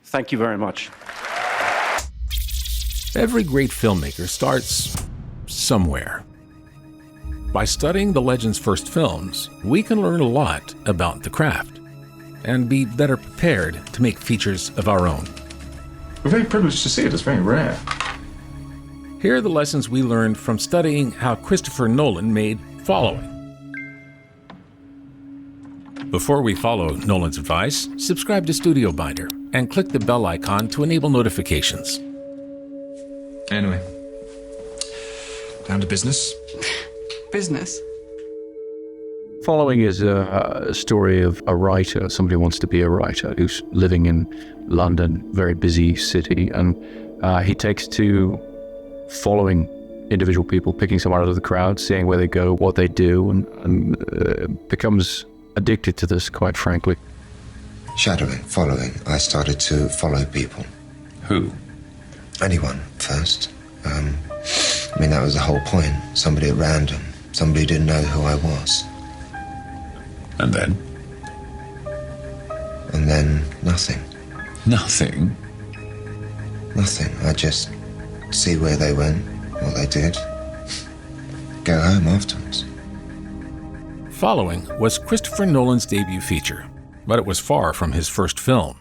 Thank you very much. Every great filmmaker starts somewhere. By studying the legend's first films, we can learn a lot about the craft and be better prepared to make features of our own. We're very privileged to see it. It's very rare. Here are the lessons we learned from studying how Christopher Nolan made Following. Before we follow Nolan's advice, subscribe to StudioBinder and click the bell icon to enable notifications. Anyway, down to business. Business? Following is a story of a writer, somebody who wants to be a writer, who's living in London, very busy city, and he takes to following individual people, picking someone out of the crowd, seeing where they go, what they do, and becomes addicted to this, quite frankly. Shadowing, following. I started to follow people. Who? Anyone, first. That was the whole point. Somebody at random. Somebody who didn't know who I was. And then? And then nothing. Nothing? Nothing. I just see where they went, what they did. Go home afterwards. Following was Christopher Nolan's debut feature, but it was far from his first film.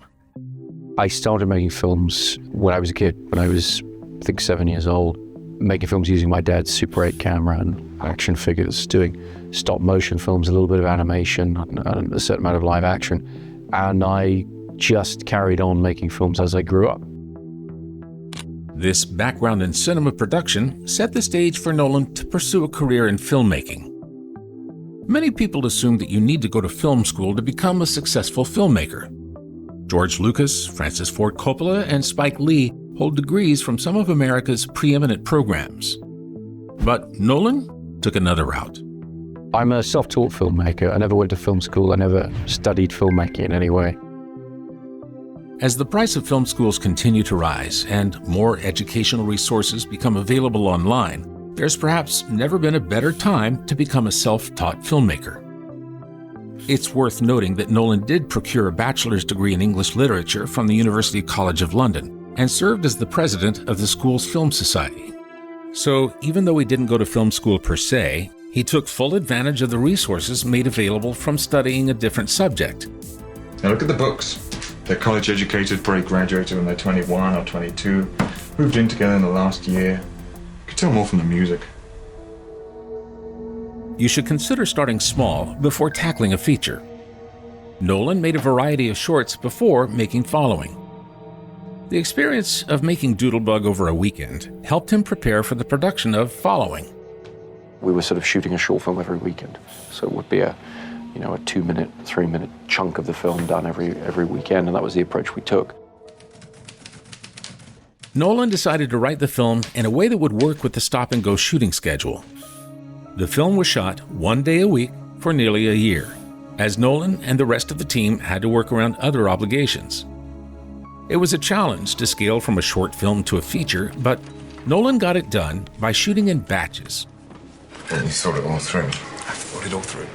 I started making films when I was a kid, when I was, I think, 7 years old, making films using my dad's Super 8 camera and action figures, doing stop motion films, a little bit of animation, and a certain amount of live action. And I just carried on making films as I grew up. This background in cinema production set the stage for Nolan to pursue a career in filmmaking. Many people assume that you need to go to film school to become a successful filmmaker. George Lucas, Francis Ford Coppola, and Spike Lee hold degrees from some of America's preeminent programs. But Nolan took another route. I'm a self-taught filmmaker. I never went to film school. I never studied filmmaking in any way. As the price of film schools continue to rise and more educational resources become available online, there's perhaps never been a better time to become a self-taught filmmaker. It's worth noting that Nolan did procure a bachelor's degree in English literature from the University College of London and served as the president of the school's film society. So even though he didn't go to film school per se, he took full advantage of the resources made available from studying a different subject. Now look at the books. They're college educated, probably graduated when they're 21 or 22, moved in together in the last year. You could tell more from the music. You should consider starting small before tackling a feature. Nolan made a variety of shorts before making Following. The experience of making Doodlebug over a weekend helped him prepare for the production of Following. We were sort of shooting a short film every weekend, so it would be a 2-minute, 3-minute chunk of the film done every weekend, and that was the approach we took. Nolan decided to write the film in a way that would work with the stop-and-go shooting schedule. The film was shot 1 day a week for nearly a year, as Nolan and the rest of the team had to work around other obligations. It was a challenge to scale from a short film to a feature, but Nolan got it done by shooting in batches. And you thought it all through? I thought it all through.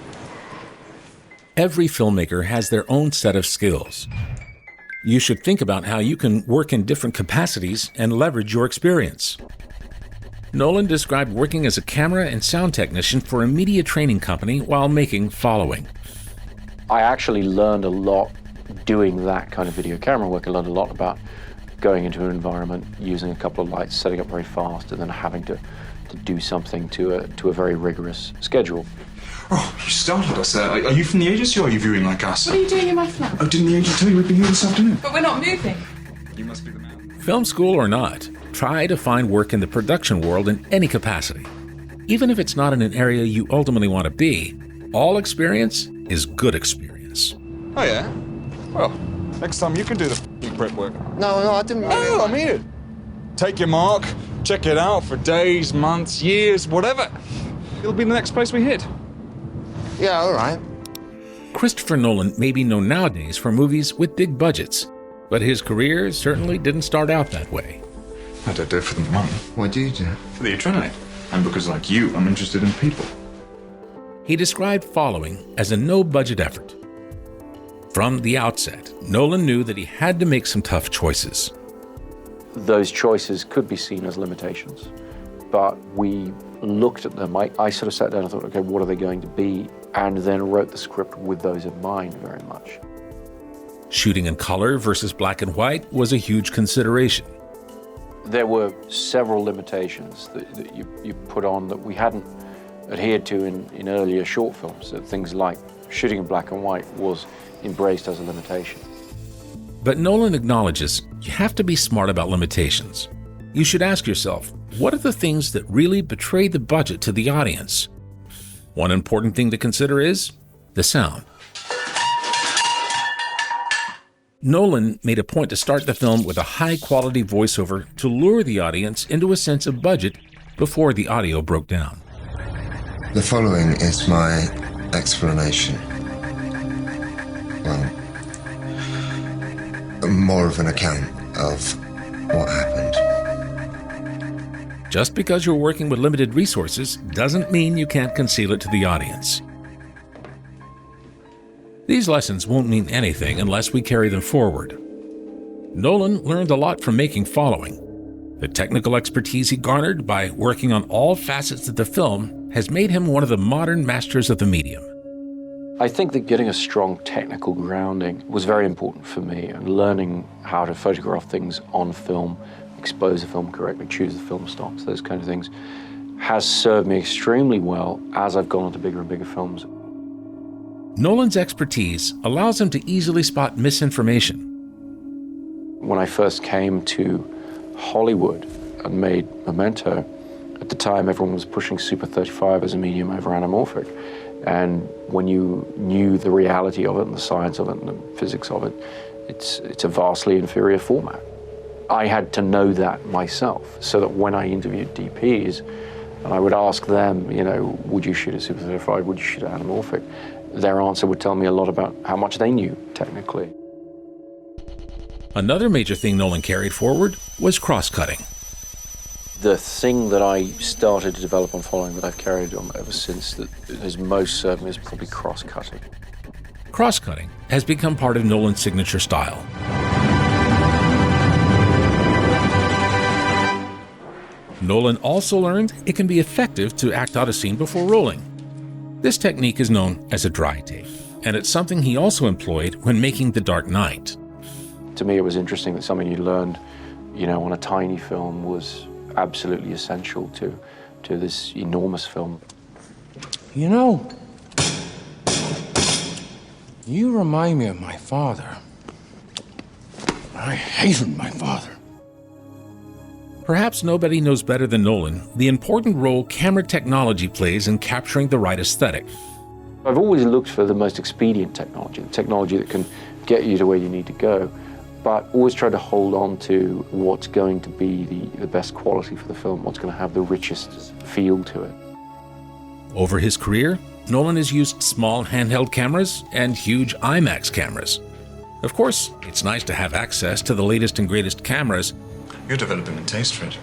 Every filmmaker has their own set of skills. You should think about how you can work in different capacities and leverage your experience. Nolan described working as a camera and sound technician for a media training company while making Following. I actually learned a lot doing that kind of video camera work. I learned a lot about going into an environment, using a couple of lights, setting up very fast, and then having to do something to a very rigorous schedule. Oh, you startled us there. Are you from the agency or are you viewing like us? What are you doing in my flat? Oh, didn't the agent tell you we'd be here this afternoon? But we're not moving. You must be the man. Film school or not, try to find work in the production world in any capacity. Even if it's not in an area you ultimately want to be, all experience is good experience. Oh, yeah? Well, next time you can do the prep work. No, I didn't mean No, I mean it. Take your mark, check it out for days, months, years, whatever. It'll be the next place we hit. Yeah, all right. Christopher Nolan may be known nowadays for movies with big budgets, but his career certainly didn't start out that way. I don't do it for the money. What do you do? For the adrenaline. And because, like you, I'm interested in people. He described Following as a no-budget effort. From the outset, Nolan knew that he had to make some tough choices. Those choices could be seen as limitations, but we looked at them. I sort of sat down and thought, okay, what are they going to be? And then wrote the script with those in mind very much. Shooting in color versus black and white was a huge consideration. There were several limitations that you put on that we hadn't adhered to in earlier short films. So things like shooting in black and white was embraced as a limitation. But Nolan acknowledges you have to be smart about limitations. You should ask yourself, what are the things that really betray the budget to the audience? One important thing to consider is the sound. Nolan made a point to start the film with a high-quality voiceover to lure the audience into a sense of budget before the audio broke down. The following is my explanation. Well, more of an account of what happened. Just because you're working with limited resources doesn't mean you can't conceal it to the audience. These lessons won't mean anything unless we carry them forward. Nolan learned a lot from making Following. The technical expertise he garnered by working on all facets of the film has made him one of the modern masters of the medium. I think that getting a strong technical grounding was very important for me, and learning how to photograph things on film, expose the film correctly, choose the film stops, those kind of things, has served me extremely well as I've gone on to bigger and bigger films. Nolan's expertise allows him to easily spot misinformation. When I first came to Hollywood and made Memento, at the time everyone was pushing Super 35 as a medium over anamorphic. And when you knew the reality of it and the science of it and the physics of it, it's a vastly inferior format. I had to know that myself, so that when I interviewed DPs, and I would ask them, you know, would you shoot a Super 35, would you shoot an anamorphic? Their answer would tell me a lot about how much they knew technically. Another major thing Nolan carried forward was cross-cutting. The thing that I started to develop on Following that I've carried on ever since that has most served me is probably cross-cutting. Cross-cutting has become part of Nolan's signature style. Nolan also learned it can be effective to act out a scene before rolling. This technique is known as a dry take, and it's something he also employed when making The Dark Knight. To me, it was interesting that something you learned, you know, on a tiny film was absolutely essential to this enormous film. You know, you remind me of my father. I hated my father. Perhaps nobody knows better than Nolan the important role camera technology plays in capturing the right aesthetic. I've always looked for the most expedient technology, the technology that can get you to where you need to go, but always try to hold on to what's going to be the best quality for the film, what's going to have the richest feel to it. Over his career, Nolan has used small handheld cameras and huge IMAX cameras. Of course, it's nice to have access to the latest and greatest cameras, You're developing a taste for it.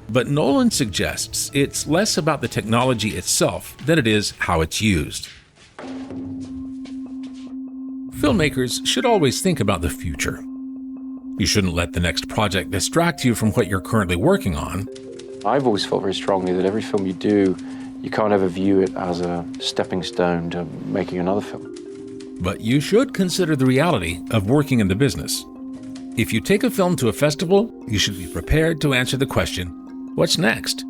but Nolan suggests it's less about the technology itself than it is how it's used. Filmmakers should always think about the future. You shouldn't let the next project distract you from what you're currently working on. I've always felt very strongly that every film you do, you can't ever view it as a stepping stone to making another film. But you should consider the reality of working in the business. If you take a film to a festival, you should be prepared to answer the question, what's next?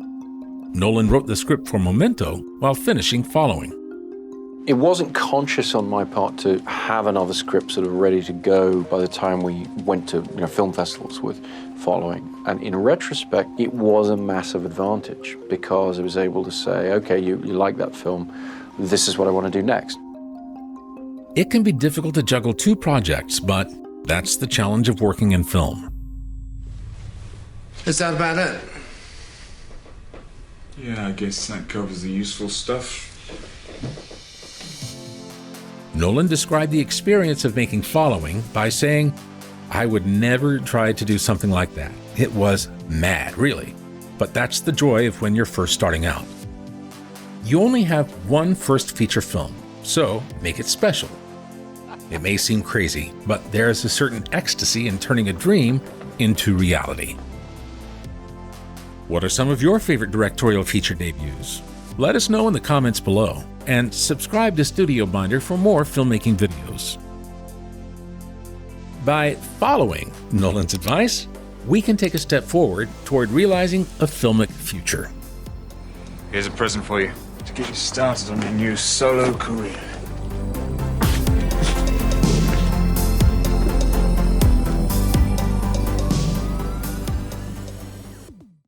Nolan wrote the script for Memento while finishing Following. It wasn't conscious on my part to have another script sort of ready to go by the time we went to film festivals with Following. And in retrospect, it was a massive advantage because I was able to say, okay, you like that film, this is what I want to do next. It can be difficult to juggle two projects, but that's the challenge of working in film. Is that about it? Yeah, I guess that covers the useful stuff. Nolan described the experience of making Following by saying, I would never try to do something like that. It was mad, really. But that's the joy of when you're first starting out. You only have one first feature film, so make it special. It may seem crazy, but there is a certain ecstasy in turning a dream into reality. What are some of your favorite directorial feature debuts? Let us know in the comments below, and subscribe to StudioBinder for more filmmaking videos. By following Nolan's advice, we can take a step forward toward realizing a filmic future. Here's a present for you to get you started on your new solo career.